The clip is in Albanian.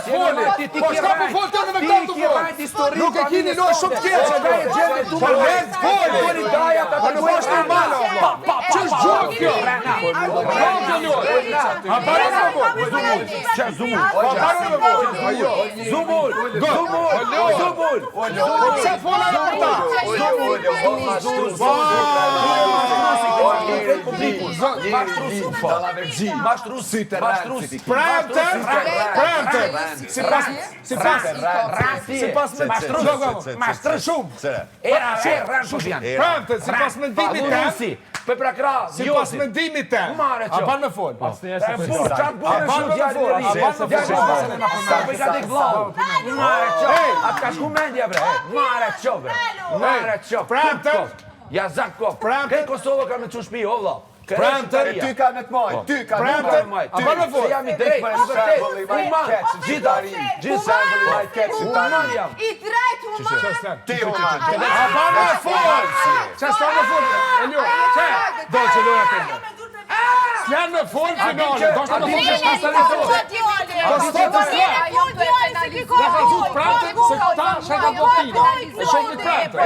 foli. Po shka po fol të në me këta të fol. Nuk e kini loj shumë tjetë. Po let foli. Po në fosht në malo. Që është gjokë kjo? Gjokë loj. A parë në voj. Që zumul. A parë në voj. Zumul. Zumul. Që fola në përta? Sipas mendimit tem, sipas mendimit tem, a ban me fol. Ja zakko, kaj Kosova ka me që shpi, o vla? Premter, Ty ka me të majt, ty ka me të Premter, majt. a ban me fol. Jam i drejt, gjitha, I drejt human. Ti human. A ban me fol. Që s'ta me fol. Elio, që? Do që loja të ndë. S'jan me fol finale, do shta me fol që s'ka s'ta me fol. Ja ka zut Premter, se këta shaka botina. E shumë i Premter.